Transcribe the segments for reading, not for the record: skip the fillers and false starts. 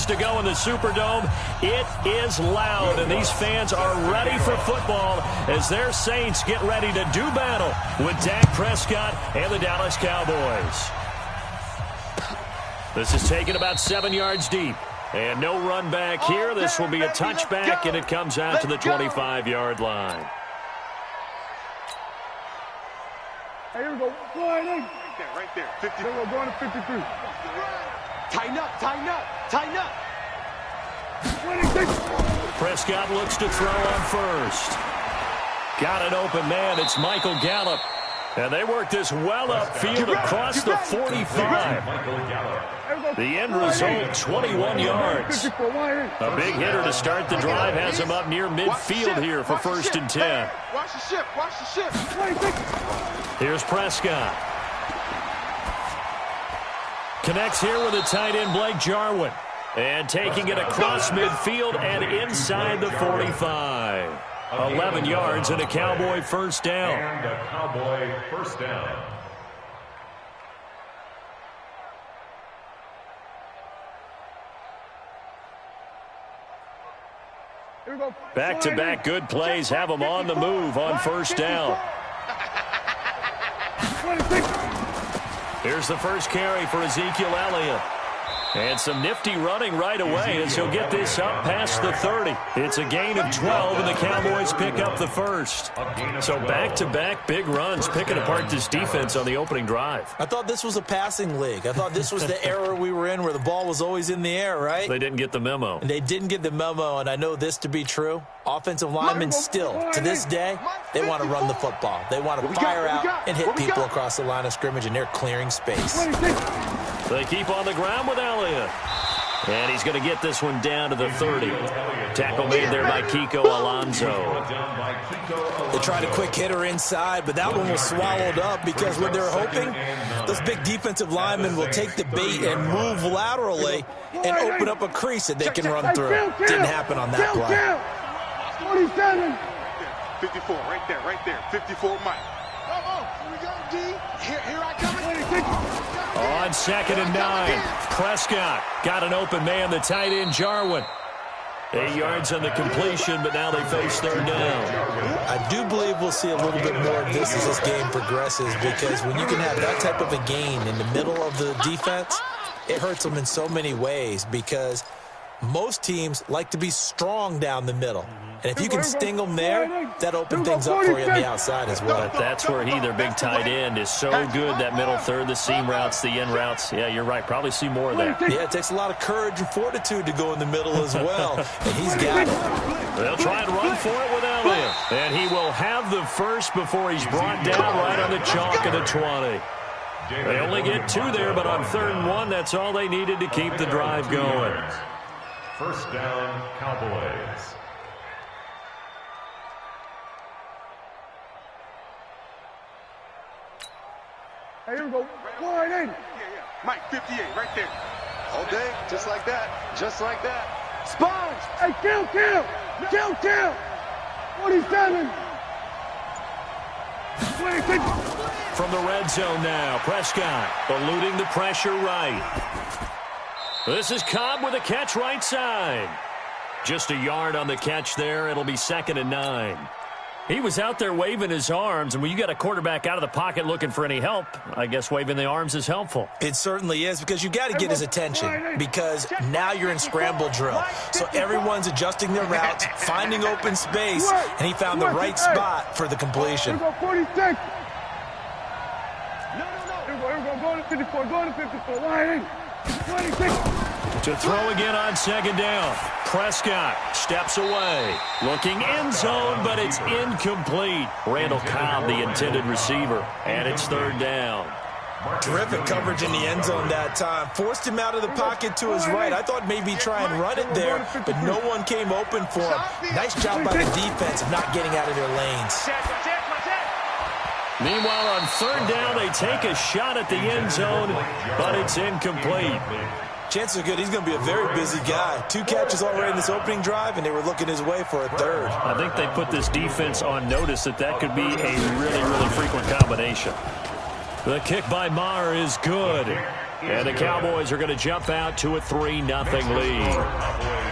minutes to go in the Superdome. It is loud, and these fans are ready for football as their Saints get ready to do battle with Dak Prescott and the Dallas Cowboys. This is taken about 7 yards deep. And no run back here. This will be a touchback, and it comes out to the 25-yard line. Hey, here we go. Go ahead. Right there. 50. Here we go. Going to 53. Tighten up, tighten up, tighten up. 26. Prescott looks to throw on first. Got an open man. It's Michael Gallup. And they work this well upfield across the 45. The end result, 21 yards. A big hitter to start the drive has him up near midfield here for 1st and 10. Watch the ship, watch the ship. Here's Prescott. Connects here with the tight end, Blake Jarwin. And taking it across midfield and inside the 45. 11 yards and a Cowboy first down. And a Cowboy first down. Back-to-back good plays have them on the move on first down. Here's the first carry for Ezekiel Elliott. And some nifty running right away as he'll get this up past the 30. It's a gain of 12, and the Cowboys pick up the first. So back-to-back big runs, picking apart this defense on the opening drive. I thought this was a passing league. I thought this was the era we were in where the ball was always in the air, right? They didn't get the memo. And they didn't get the memo, and I know this to be true. Offensive linemen still, to this day, they want to run the football. They want to fire out and hit people across the line of scrimmage, and they're clearing space. They keep on the ground with Elliott. And he's going to get this one down to the 30. Tackle made there by Kiko Alonso. They tried a quick hitter inside, but that one was swallowed up because what they're hoping, those big defensive linemen will take the bait and move laterally and open up a crease that they can run through. Didn't happen on that play. 47. 54, right there. 54, Mike. Come on, here we go, D. Here I come. 26. On 2nd and 9, Prescott got an open man, the tight end Jarwin. 8 yards on the completion, but now they face 3rd down. I do believe we'll see a little bit more of this as this game progresses, because when you can have that type of a gain in the middle of the defense, it hurts them in so many ways, because most teams like to be strong down the middle. And if you can sting them there, that opens things up for you on the outside as well. But that's where their big tight end, is so good, that middle third, the seam routes, the in routes. Yeah, you're right. Probably see more of that. Yeah, it takes a lot of courage and fortitude to go in the middle as well. And he's got it. They'll try and run for it with Elliott. And he will have the first before he's brought down right on the chalk of the 20. They only get 2 there, but on 3rd and 1, that's all they needed to keep the drive going. First down, Cowboys. Hey, here we go. Go ahead. Yeah. Mike, 58, right there. All day, just like that. Just like that. Sponge! Hey, kill. 47. 26. From the red zone now, Prescott eluding the pressure right. This is Cobb with a catch right side. Just a yard on the catch there. It'll be 2nd and 9. He was out there waving his arms, and when you got a quarterback out of the pocket looking for any help, I guess waving the arms is helpful. It certainly is, because you got to get his attention, because now you're in scramble drill. So everyone's adjusting their routes, finding open space, and he found the right spot for the completion. Here we go, 46. No. Here we go. Going to 54. 26. To throw again on 2nd down. Prescott steps away. Looking end zone, but it's incomplete. Randall Cobb, the intended receiver. And it's 3rd down. Terrific coverage in the end zone that time. Forced him out of the pocket to his right. I thought maybe try and run it there, but no one came open for him. Nice job by the defense of not getting out of their lanes. Meanwhile, on 3rd down, they take a shot at the end zone, but it's incomplete. Chances are good he's going to be a very busy guy. 2 catches already in this opening drive, and they were looking his way for a 3rd. I think they put this defense on notice that could be a really frequent combination. The kick by Maher is good. And the Cowboys are going to jump out to a 3-0 lead.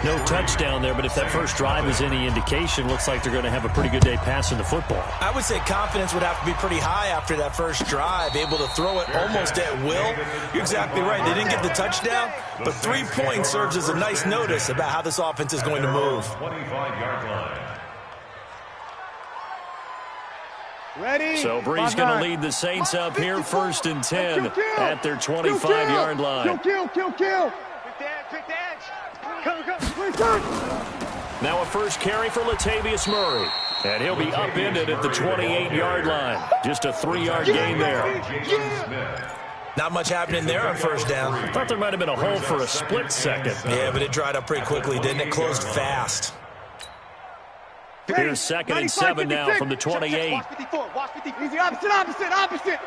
No touchdown there, but if that first drive is any indication, looks like they're going to have a pretty good day passing the football. I would say confidence would have to be pretty high after that first drive, able to throw it almost at will. You're exactly right. They didn't get the touchdown, but 3 points serves as a nice notice about how this offense is going to move. 25-yard line. Ready? So Bree's going to lead the Saints up here, 1st and 10 at their 25-yard line. Kill. Pick the edge. Come. Now a first carry for Latavius Murray. And he'll be upended at the 28-yard line. Just a 3-yard gain there. Not much happening there on first down. Thought there might have been a hole for a split second. Yeah, but it dried up pretty quickly, didn't it? Closed fast. Here's 2nd and 7 now from the 28. Watch 54. Easy, opposite.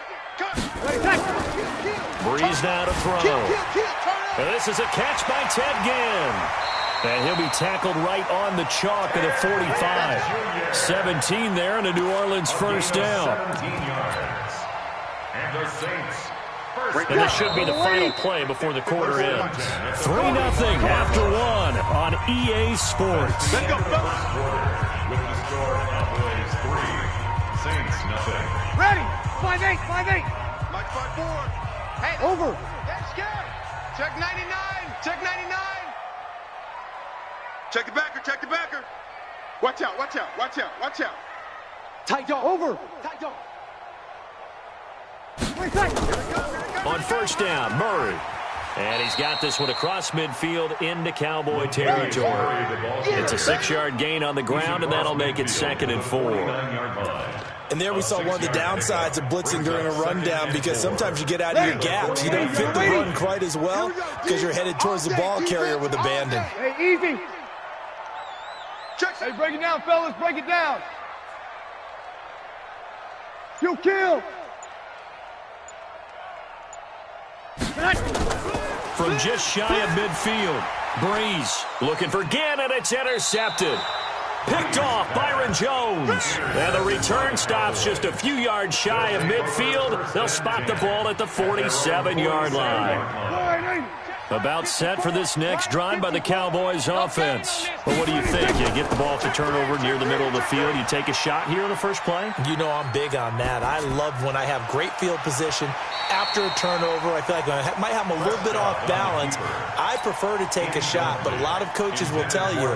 Breeze now to throw. And this is a catch by Ted Ginn. And he'll be tackled right on the chalk of the 45. 17 there and a New Orleans first down. 17 yards. And the Saints. And this should be the final play before the quarter ends. 3-0 after 1 on EA Sports. Let's go, Quarter with the score Cowboys 3, Saints nothing. Ready? 5-8. Mike 5-4. Hey, Over. that's good. Check 99. Check the backer. Watch out. Tight dog. Over. On first down, Murray. And he's got this one across midfield into Cowboy territory. It's a 6-yard gain on the ground, and that'll make it 2nd and 4. And there we saw one of the downsides of blitzing during a rundown, because sometimes you get out of your gaps. You don't fit the run quite as well because you're headed towards the ball carrier with abandon. Hey, easy. Hey, break it down, fellas. Break it down. Kill. From just shy of midfield, Breeze looking for Ginn, and it's intercepted. Picked off Byron Jones. And the return stops just a few yards shy of midfield. They'll spot the ball at the 47-yard line. About set for this next drive by the Cowboys offense. Well, what do you think? You get the ball off the turnover near the middle of the field. You take a shot here in the first play? You know I'm big on that. I love when I have great field position. After a turnover, I feel like I might have them a little bit off balance. I prefer to take a shot, but a lot of coaches will tell you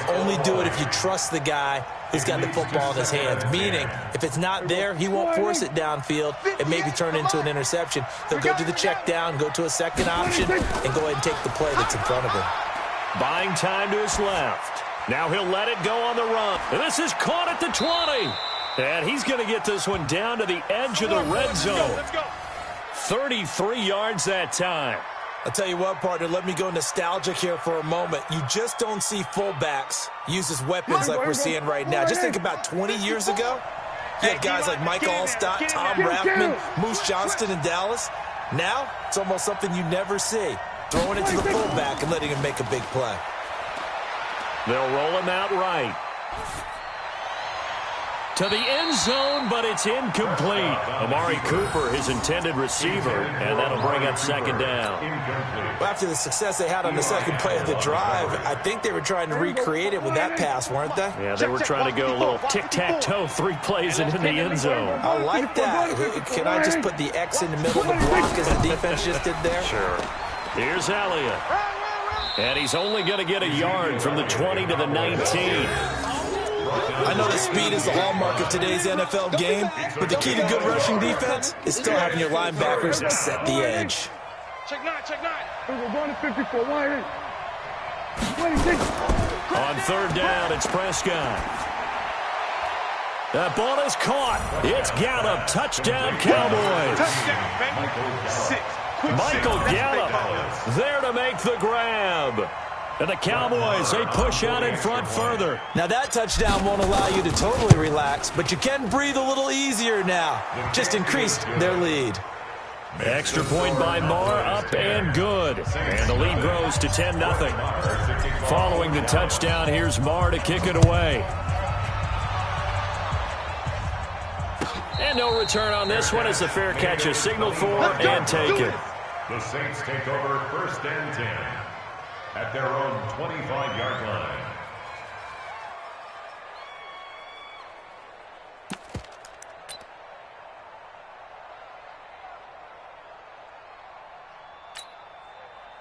only do it if you trust the guy who's got the football in his hands. Meaning, if it's not there, he won't force it downfield and maybe turn into an interception. He'll go to the check down, go to a second option, and go ahead and take the play that's in front of him. Buying time to his left. Now he'll let it go on the run. And this is caught at the 20. And he's going to get this one down to the edge of the red zone. 33 yards that time. I'll tell you what, partner, let me go nostalgic here for a moment. You just don't see fullbacks use as weapons like we're seeing right now. Just think about 20 years ago. You had guys like Mike Allstott, Tom Rathman, Moose Johnston in Dallas. Now, it's almost something you never see. Throwing it to the fullback and letting him make a big play. They'll roll him out right. To the end zone, but it's incomplete. Amari Cooper, his intended receiver, and that'll bring up 2nd down. Well, after the success they had on the second play of the drive, I think they were trying to recreate it with that pass, weren't they? Yeah, they were trying to go a little tic-tac-toe, 3 plays and in the end zone. I like that. Can I just put the X in the middle of the block as the defense just did there? Sure. Here's Elliott. And he's only going to get a yard from the 20 to the 19. I know that speed is the hallmark of today's NFL game, but the key to good rushing defense is still having your linebackers set the edge. Check 9. We're going to 54. 1-8. 26. On 3rd down, it's Prescott. That ball is caught. It's Gallup. Touchdown, Cowboys. Touchdown, baby. 6. Michael Gallup there to make the grab. And the Cowboys, they push out in front further. Now that touchdown won't allow you to totally relax, but you can breathe a little easier now. Just increased their lead. Extra point by Marr, up and good. And the lead grows to 10-0. Following the touchdown, here's Marr to kick it away. And no return on this one as the fair catch is signaled for and taken. The Saints take over 1st and 10 at their own 25-yard line.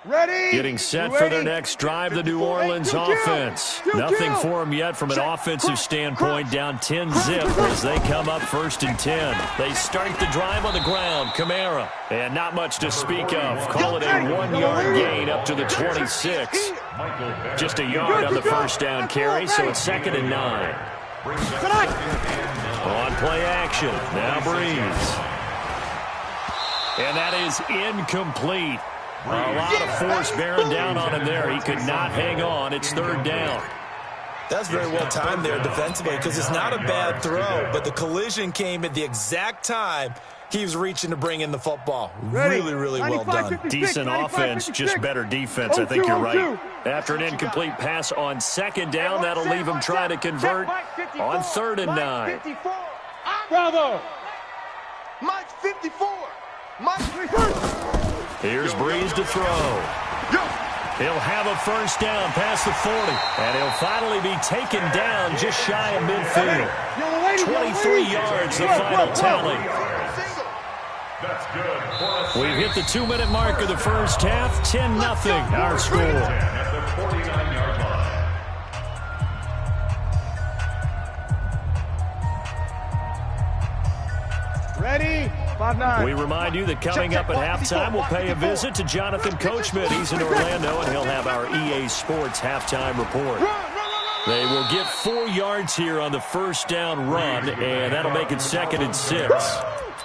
Ready? Getting set for their next drive, the New Orleans offense. Nothing for them yet from an offensive standpoint, down 10-zip as they come up 1st and 10. They start the drive on the ground. Kamara, and not much to speak of. Call it a 1-yard gain up to the 26. Just a yard on the first down carry, so it's 2nd and 9. On play action, now Breeze. And that is incomplete. A lot of force bearing down on him there. He could not hang on. It's 3rd down. That's very well timed there defensively because it's not a bad throw, but the collision came at the exact time he was reaching to bring in the football. Really, really well done. Decent offense, just better defense. I think you're right. After an incomplete pass on 2nd down, that'll leave him trying to convert on 3rd and 9. Bravo. Mike 54. Mike. Here's Breeze to throw. He'll have a first down past the 40. And he'll finally be taken down just shy of midfield. 23 yards, the final tally. That's good. We've hit the 2-minute mark of the first half. 10-0, our score. At the 49-yard line. Ready? 5-9. We remind you that coming up at halftime, we'll pay a visit to Jonathan Coachman. He's in Orlando, and he'll have our EA Sports halftime report. They will get 4 yards here on the first down run, and that'll make it 2nd and 6.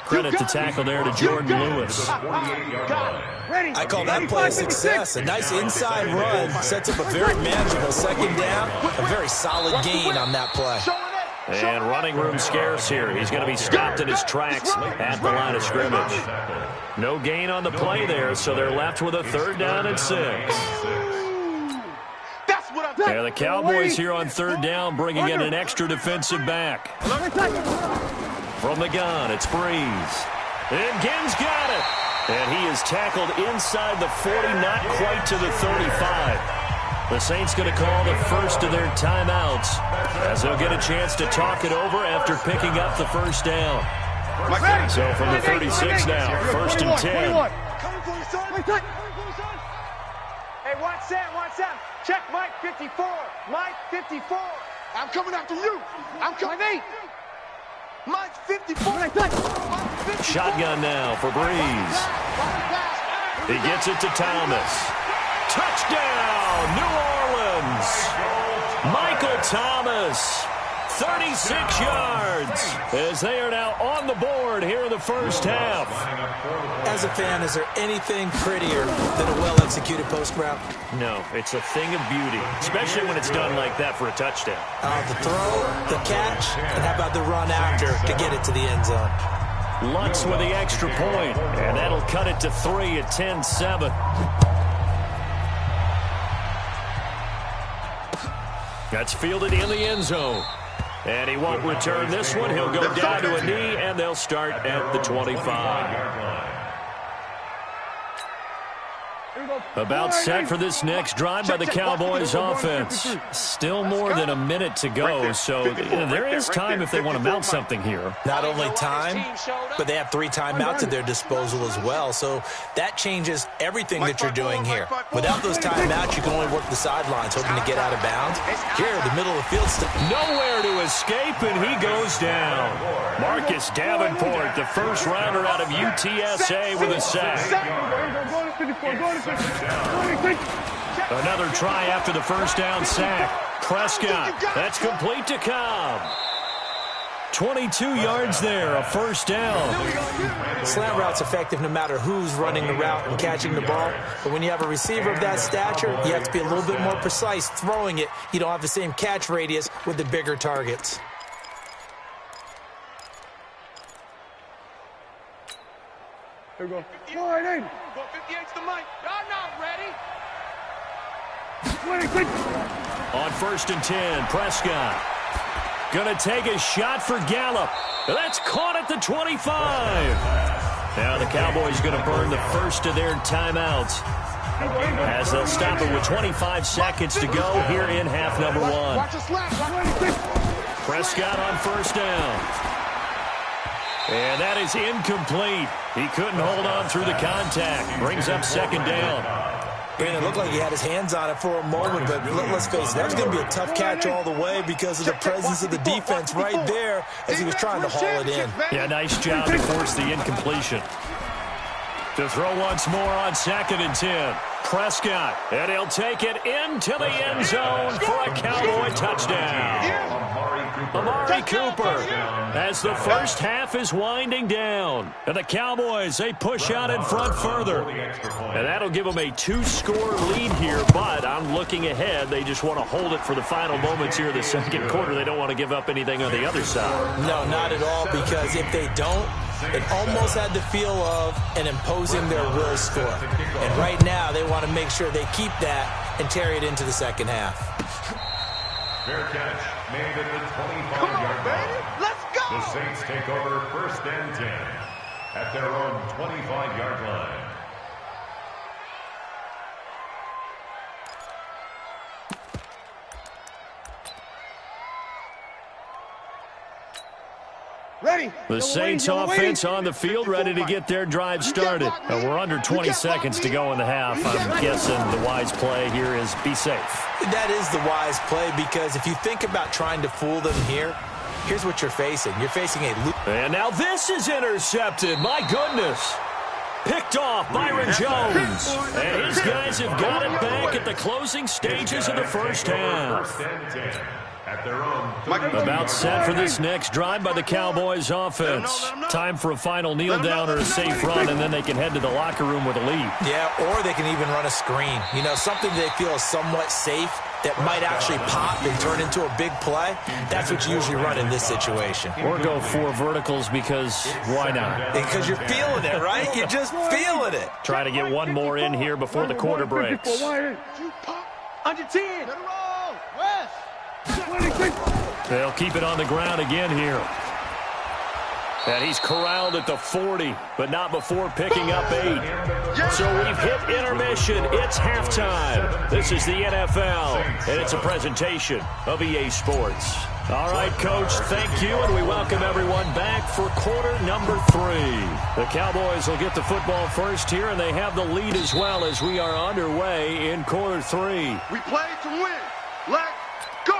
Credit to tackle there to Jordan Lewis. I call that play a success. A nice inside run sets up a very manageable 2nd down. A very solid gain on that play. And running room scarce here. He's going to be stopped in his tracks at the line of scrimmage. No gain on the play there, so they're left with a 3rd down and 6. Yeah, the Cowboys here on 3rd down bringing in an extra defensive back. From the gun, it's Breeze. And Ginn's got it. And he is tackled inside the 40, not quite to the 35. The Saints going to call the first of their timeouts as they'll get a chance to talk it over after picking up the first down. So from the 36 now, 1st and 10. Hey, watch that. Check Mike 54. Mike 54. I'm coming after you. I'm coming. Mike 54. Shotgun now for Breeze. He gets it to Thomas. Touchdown, New Orleans. Michael Thomas, 36 yards, as they are now on the board here in the first half. As a fan, is there anything prettier than a well-executed post route? No, it's a thing of beauty, especially when it's done like that for a touchdown. The throw, the catch, and how about the run after to get it to the end zone? Lutz with the extra point, and that'll cut it to 3 at 10-7. That's fielded in the end zone. And he won't return this one. He'll go down to a knee, and they'll start at the 25. About set for this next drive by the Cowboys offense. Still more than a minute to go, so there is time if they want to mount something here. Not only time, but they have 3 timeouts at their disposal as well, so that changes everything that you're doing here. Without those timeouts, you can only work the sidelines, hoping to get out of bounds. Here, the middle of the field. Nowhere to escape, and he goes down. Marcus Davenport, the first rounder out of UTSA with a sack. Another try after the first down sack. Prescott, that's complete to Cobb. 22 yards there, a first down. Slant route's effective no matter who's running the route and catching the ball. But when you have a receiver of that stature, you have to be a little bit more precise throwing it. You don't have the same catch radius with the bigger targets. Here we go. Wide in. 58's the mic. Y'all not ready. On 1st and 10, Prescott. Gonna take a shot for Gallup. That's caught at the 25. Now the Cowboys going to burn the first of their timeouts as they'll stop it with 25 seconds to go here in half number one. Prescott on first down. And that is incomplete. He couldn't hold on through the contact. Brings up second down. Brandon, it looked like he had his hands on it for a moment, but let's face it, that was going to be a tough catch all the way because of the presence of the defense right there as he was trying to haul it in. Yeah, nice job to force the incompletion. To throw once more on 2nd and 10. Prescott, and he'll take it into the end zone for a Cowboy touchdown. Amari Cooper as the first half is winding down. And the Cowboys, they push out in front further. And that'll give them a 2-score lead here, but I'm looking ahead. They just want to hold it for the final moments here of the second quarter. They don't want to give up anything on the other side. No, not at all, because if they don't, it almost had the feel of an imposing their will score. And right now, they want to make sure they keep that and carry it into the second half. Fair catch made at the 25-yard line. Let's go! The Saints take over 1st and 10 at their own 25-yard line. Ready. The Saints offense on the field, ready to get their drive started. We're under 20 seconds to go in the half. I'm guessing the wise play here is be safe. That is the wise play, because if you think about trying to fool them here, here's what you're facing. You're facing a loop. And now this is intercepted. My goodness. Picked off Byron Jones. And his guys have got it back at the closing stages of the first half. 1st and 10 at their own. About set for this next drive by the Cowboys offense. Time for a final kneel down or a safe run, and then they can head to the locker room with a lead. Yeah, or they can even run a screen. You know, something they feel is somewhat safe that might actually pop and turn into a big play. That's what you usually run in this situation. Or go 4 verticals, because why not? Because you're feeling it, right? You're just feeling it. Try to get one more in here before the quarter breaks. Under 10. They'll keep it on the ground again here. And he's corralled at the 40, but not before picking up 8. So we've hit intermission. It's halftime. This is the NFL, and it's a presentation of EA Sports. All right, Coach, thank you, and we welcome everyone back for quarter number 3. The Cowboys will get the football first here, and they have the lead as well as we are underway in quarter 3. We play to win. Let's go!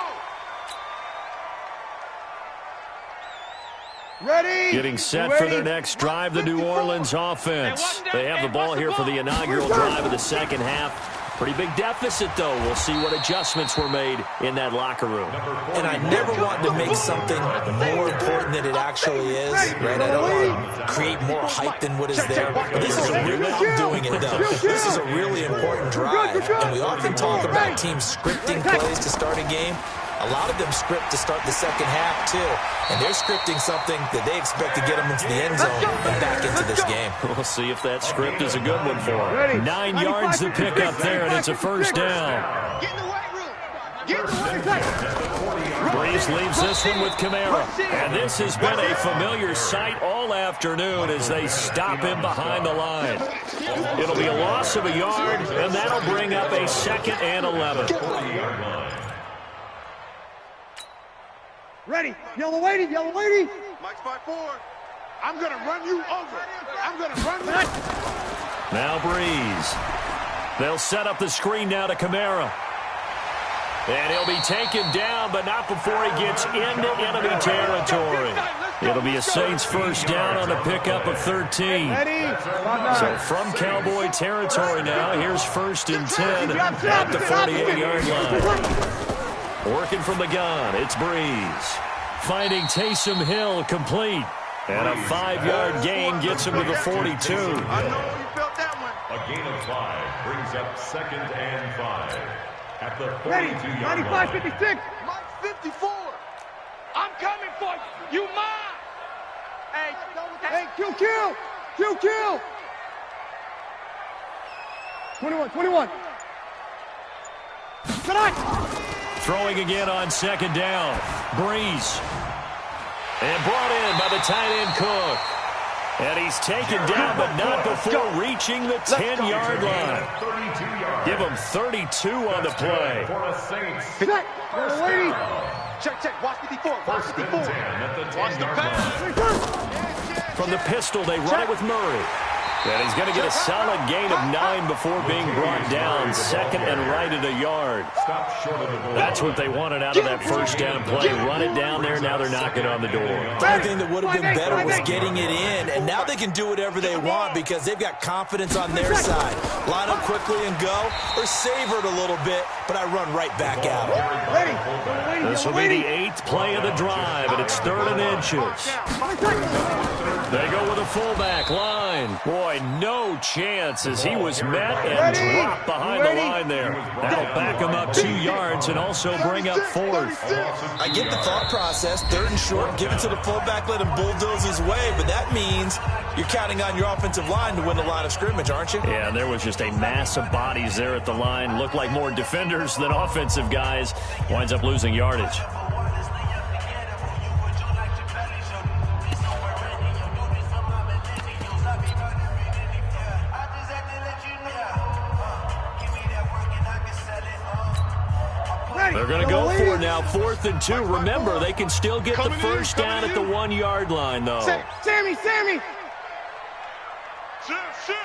Ready. Getting set for their next drive, the New Orleans offense. They have the ball here for the inaugural drive of the second half. Pretty big deficit, though. We'll see what adjustments were made in that locker room. And I never want to make something more important than it actually is, right? I don't want to create more hype than what is there. But this is a really, I'm doing it, though. This is a really important drive. And we often talk about teams scripting plays to start a game. A lot of them script to start the second half, too. And they're scripting something that they expect to get them into the end zone and back into this game. We'll see if that script is a good one for them. 9 yards to pick up there, and it's a first down. Get in the weight room. Get in the weight room. Breeze leaves this one with Kamara. And this has been a familiar sight all afternoon as they stop him behind the line. It'll be a loss of a yard, and that'll bring up a 2nd and 11. Ready. Yellow lady. Yellow lady. Mike's 5-4. I'm going to run you over. I'm going to run you over. Now Breeze. They'll set up the screen now to Kamara. And he'll be taken down, but not before he gets into enemy territory. It'll be a Saints first down on a pickup of 13. So from Cowboy territory now, here's 1st and 10 at the 48-yard line. Working from the gun, it's Breeze. Finding Taysom Hill complete. And a 5-yard gain gets him to the 42. I know you felt that one. A gain of 5 brings up 2nd and 5 at the 42-yard 95, line. 56. Mike's 54. I'm coming for you. You mine. Hey, kill. 21. Tonight. Throwing again on 2nd down. Breeze. And brought in by the tight end Cook. And he's taken down, but not before reaching the 10-yard line. Give him 32 on the play. Check. Watch 54. Watch 54. Watch the pass. From the pistol, they run it with Murray. And he's going to get a solid gain of 9 before being brought down. Second and right at a yard. That's what they wanted out of that first down play. Run it down there. Now they're knocking on the door. The only thing that would have been better was getting it in. And now they can do whatever they want because they've got confidence on their side. Line up quickly and go, or savor it a little bit, but I run right back out. This will be the 8th play of the drive, and it's 3rd and inches. They go with a fullback line. Boy, no chance as he was met and dropped behind the line there. That'll back him up 2 yards and also bring up 4th. I get the thought process. 3rd and short, give it to the fullback, let him bulldoze his way, but that means you're counting on your offensive line to win the line of scrimmage, aren't you? Yeah, there was just a mass of bodies there at the line. Looked like more defenders than offensive guys. Winds up losing yardage. They're going to go for it now, 4th and 2. Remember, they can still get the first down at the 1-yard line, though. Sammy! Shit.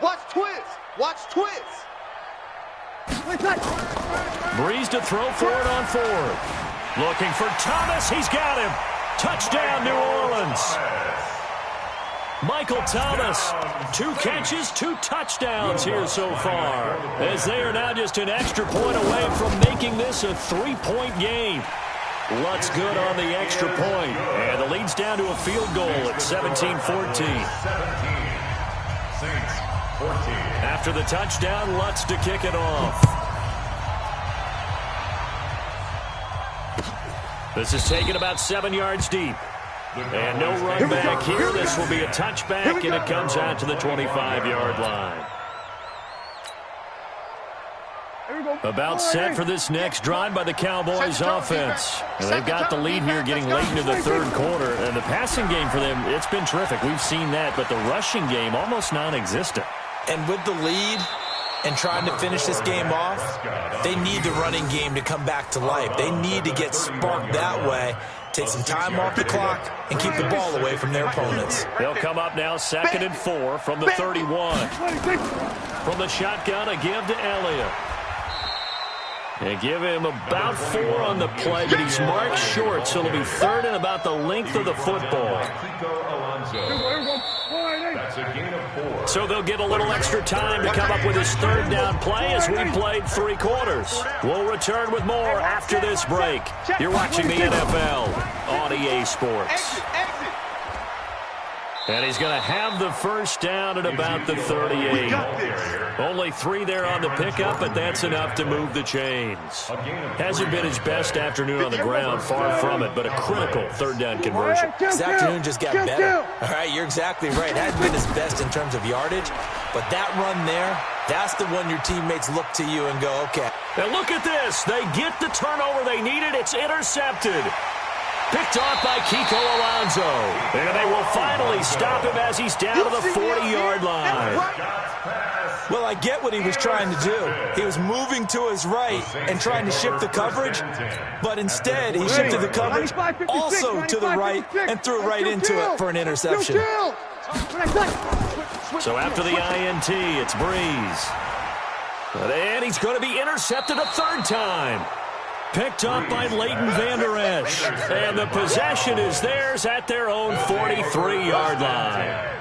Watch Twiz! Breeze to throw for it on 4th. Looking for Thomas. He's got him. Touchdown, New Orleans. Michael Thomas, 2 catches, 2 touchdowns here so far, as they are now just an extra point away from making this a 3-point game. Lutz good on the extra point, and the lead's down to a field goal at 17-14. After the touchdown, Lutz to kick it off. This is taken about 7 yards deep. And no run back here. This will be a touchback, and it comes out to the 25-yard line. About set for this next drive by the Cowboys offense. And they've got the lead here getting late into the 3rd quarter. And the passing game for them, it's been terrific. We've seen that. But the rushing game, almost non-existent. And with the lead and trying to finish this game off, they need the running game to come back to life. They need to get sparked that way. Take some time off the clock and keep the ball away from their opponents. They'll come up now 2nd and 4 from the 31. From the shotgun, a give to Elliott. They give him about 4 on the play, but he's marked short, so it'll be 3rd and about the length of the football. So they'll get a little extra time to come up with his 3rd down play as we played 3 quarters. We'll return with more after this break. You're watching the NFL on EA Sports. And he's going to have the first down at about the 38. Only 3 there on the pickup, but that's enough to move the chains. Hasn't been his best afternoon on the ground, far from it, but a critical 3rd down conversion. This afternoon just got better. All right, you're exactly right. It hasn't been his best in terms of yardage, but that run there, that's the one your teammates look to you and go, okay. Now look at this. They get the turnover they needed. It's intercepted. Picked off by Kiko Alonso. And they will finally stop him as he's down to the 40-yard line. Well, I get what he was trying to do. He was moving to his right and trying to shift the coverage, but instead he shifted the coverage also to the right and threw right into it for an interception. So after the INT, it's Breeze. And he's going to be intercepted a 3rd time. Picked up by Leighton Vander Esch. And the possession is theirs at their own 43-yard line.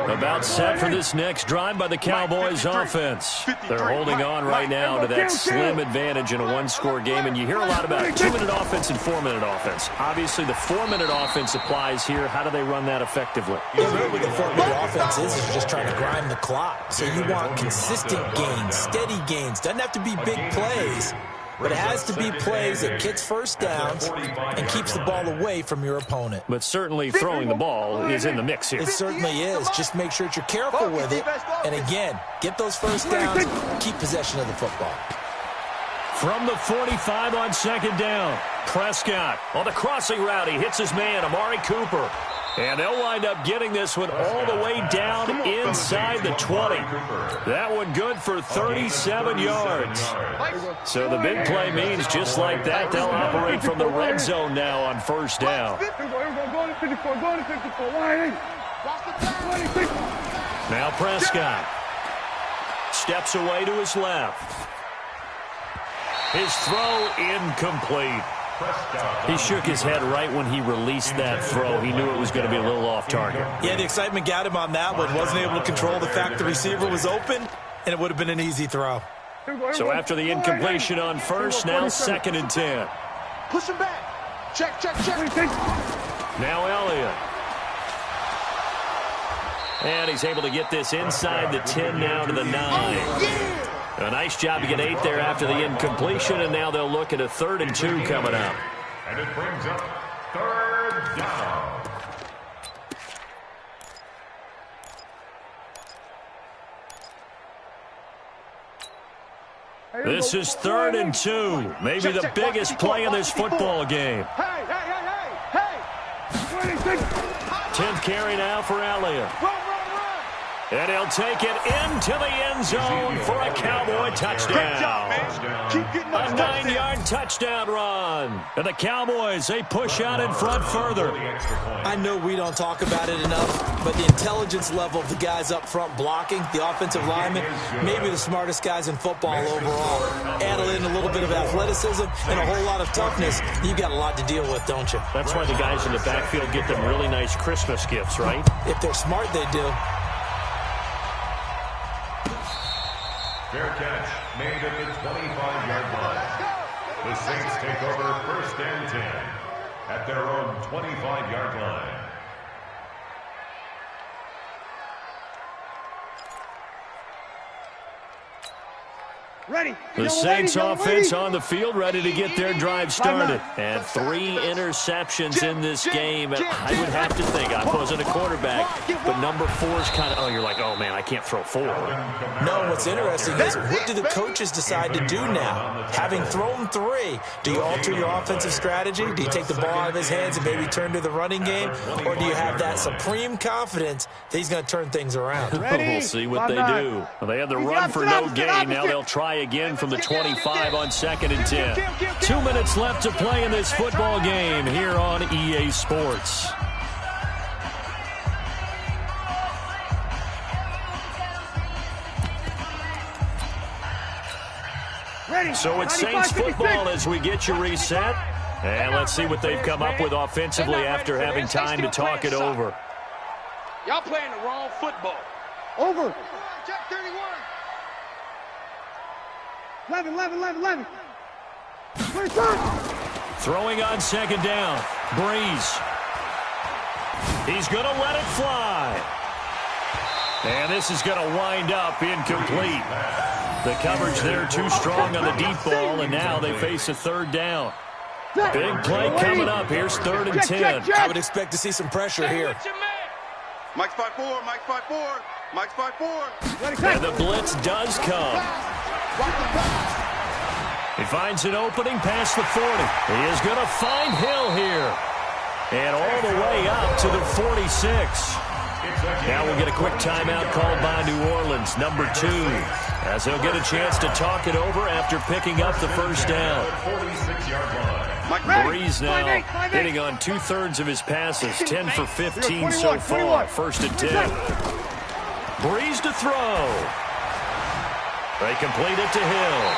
About set for this next drive by the Cowboys offense. They're holding on right now to that slim advantage in a 1-score game. And you hear a lot about 2-minute offense and 4-minute offense. Obviously, the 4-minute offense applies here. How do they run that effectively? Yeah, really what the 4-minute offense is just trying to grind the clock. So you want consistent gains, steady gains. Doesn't have to be big plays, but it has to be plays that gets first downs and keeps the ball away from your opponent. But certainly throwing the ball is in the mix here. It certainly is. Just make sure that you're careful with it. And again, get those first downs, keep possession of the football. From the 45 on 2nd down, Prescott on the crossing route. He hits his man, Amari Cooper. And they'll wind up getting this one all the way down inside the 20. That one good for 37 yards. So the big play means just like that, they'll operate from the red zone now on first down. Now Prescott steps away to his left. His throw incomplete. He shook his head right when he released that throw. He knew it was going to be a little off target. Yeah, the excitement got him on that one. Wasn't able to control the fact the receiver was open, and it would have been an easy throw. So after the incompletion on first, now 2nd and 10. Push him back. Check. Now Elliott. And he's able to get this inside the 10 now to the 9. A nice job to get 8 there after the incompletion, and now they'll look at a 3rd and 2 coming up. And it brings up 3rd down. This is 3rd and 2. Maybe the biggest play in this football game. Hey. 10th carry now for Elliott. Run. And he'll take it into the end zone for a Cowboy touchdown. Great job, man. Keep getting those A 9-yard touchdown run. And the Cowboys, they push out in front further. I know we don't talk about it enough, but the intelligence level of the guys up front blocking, the offensive linemen, maybe the smartest guys in football overall. Add in a little bit of athleticism and a whole lot of toughness. You've got a lot to deal with, don't you? That's why the guys in the backfield get them really nice Christmas gifts, right? If they're smart, they do. Fair catch made at the 25-yard line. The Saints take over 1st and 10 at their own 25-yard line. Ready. The Saints offense on the field, ready to get their drive started. And 3 interceptions in this game. And I would have to think, I wasn't a quarterback, but number 4 is kind of, oh, you're like, oh, man, I can't throw 4. No, what's interesting is what do the coaches decide to do now? Having thrown 3, do you alter your offensive strategy? Do you take the ball out of his hands and maybe turn to the running game? Or do you have that supreme confidence that he's going to turn things around? We'll see what they do. Well, they had the run for no gain. Now they'll try again from the 25 on 2nd and 10. 2 minutes left to play in this football game here on EA Sports. So it's Saints football as we get you reset. And let's see what they've come up with offensively after having time to talk it over. Y'all playing the wrong football. Over. Check 31. 11. Throwing on 2nd down. Breeze. He's going to let it fly. And this is going to wind up incomplete. The coverage there too strong on the deep ball, and now they face a 3rd down. Big play coming up. Here's 3rd and 10. I would expect to see some pressure here. Mike's 5-4. Mike's 5-4. Mike's 5-4. And the blitz does come. He finds an opening past the 40. He is going to find Hill here. And all the way up to the 46. Now we'll get a quick timeout called by New Orleans, number 2, as they'll get a chance to talk it over after picking up the first down. Breeze now hitting on 2/3 of his passes, 10 for 15 so far, 1st and 10. Breeze to throw. They complete it to Hill.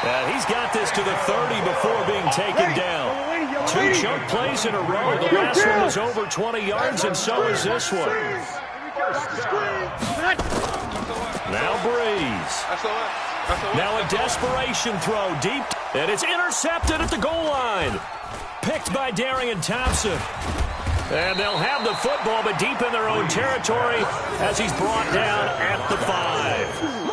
And he's got this to the 30 before being taken down. 2 chunk plays in a row. The last one was over 20 yards, and so is this one. Now Breeze. Now a desperation throw deep, and it's intercepted at the goal line. Picked by Darian Thompson. And they'll have the football, but deep in their own territory as he's brought down at the 5.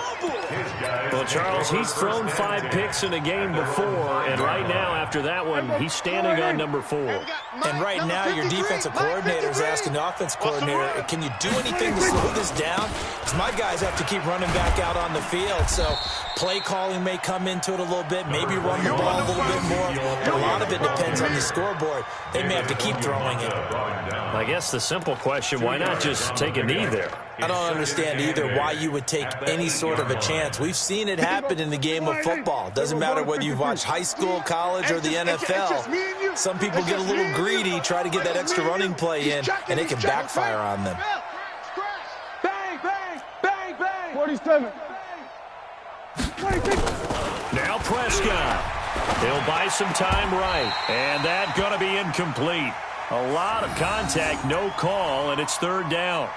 Well, Charles, he's thrown 5 picks in a game before, and right now, after that one, he's standing on number 4. And right now, your defensive coordinator is asking the offense coordinator, can you do anything to slow this down? Because my guys have to keep running back out on the field, so play calling may come into it a little bit, maybe run the ball a little bit more, but a lot of it depends on the scoreboard. They may have to keep throwing it. I guess the simple question, why not just take a knee there? I don't understand either why you would take any sort of a chance. We've seen it happen in the game of football. Doesn't matter whether you've watched high school, college, or the NFL. Some people get a little greedy, try to get that extra running play in, and it can backfire on them. Bang, bang, bang, bang. 47. Now Prescott. He'll buy some time right. And that's going to be incomplete. A lot of contact, no call, and it's 3rd down.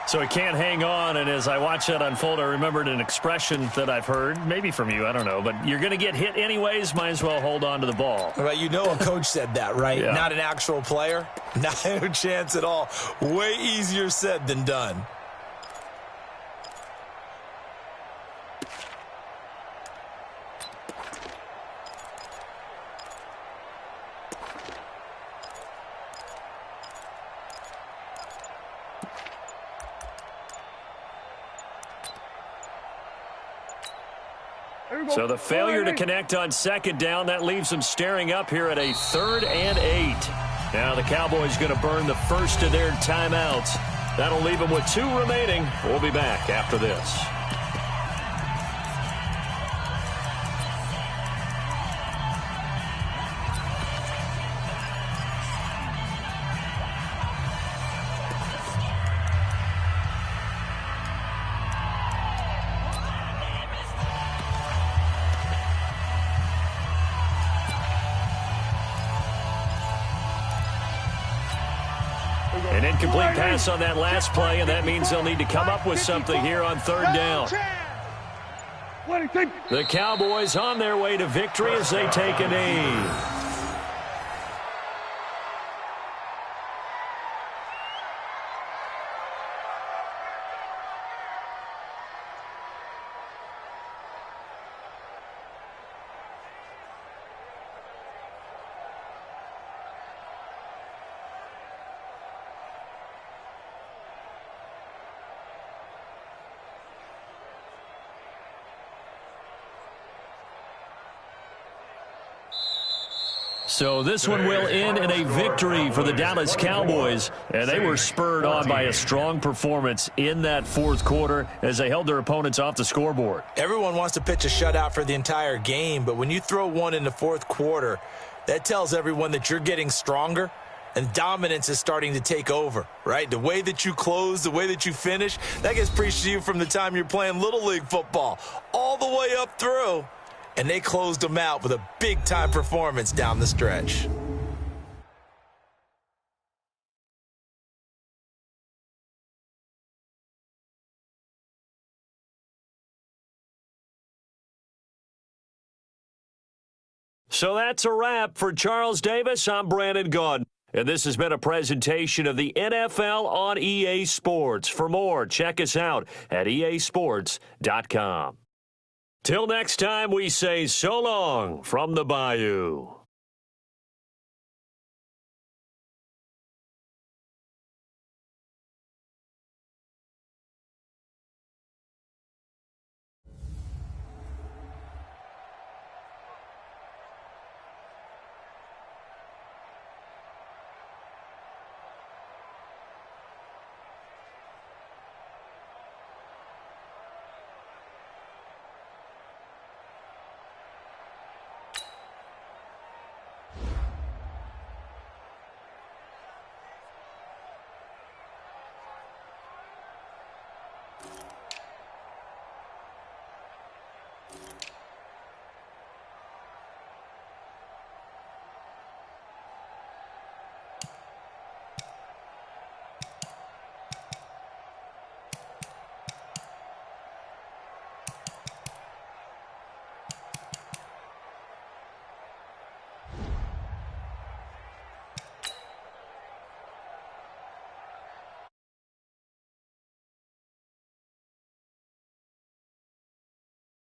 So he can't hang on, and as I watch that unfold, I remembered an expression that I've heard, maybe from you, I don't know, but you're going to get hit anyways, might as well hold on to the ball. Well, you know a coach said that, right? Yeah. Not an actual player. Not a chance at all. Way easier said than done. So the failure to connect on 2nd down, that leaves them staring up here at a 3rd and 8. Now the Cowboys going to burn the first of their timeouts. That'll leave them with 2 remaining. We'll be back after this. An incomplete pass on that last play, and that means they'll need to come up with something here on 3rd down. The Cowboys on their way to victory as they take a knee. So this one will end in a victory for the Dallas Cowboys, and they were spurred on by a strong performance in that 4th quarter as they held their opponents off the scoreboard. Everyone wants to pitch a shutout for the entire game, but when you throw one in the 4th quarter, that tells everyone that you're getting stronger and dominance is starting to take over, right? The way that you close, the way that you finish, that gets preached to you from the time you're playing Little League football all the way up through. And they closed them out with a big-time performance down the stretch. So that's a wrap for Charles Davis. I'm Brandon Gaudin. And this has been a presentation of the NFL on EA Sports. For more, check us out at easports.com. Till next time, we say so long from the Bayou.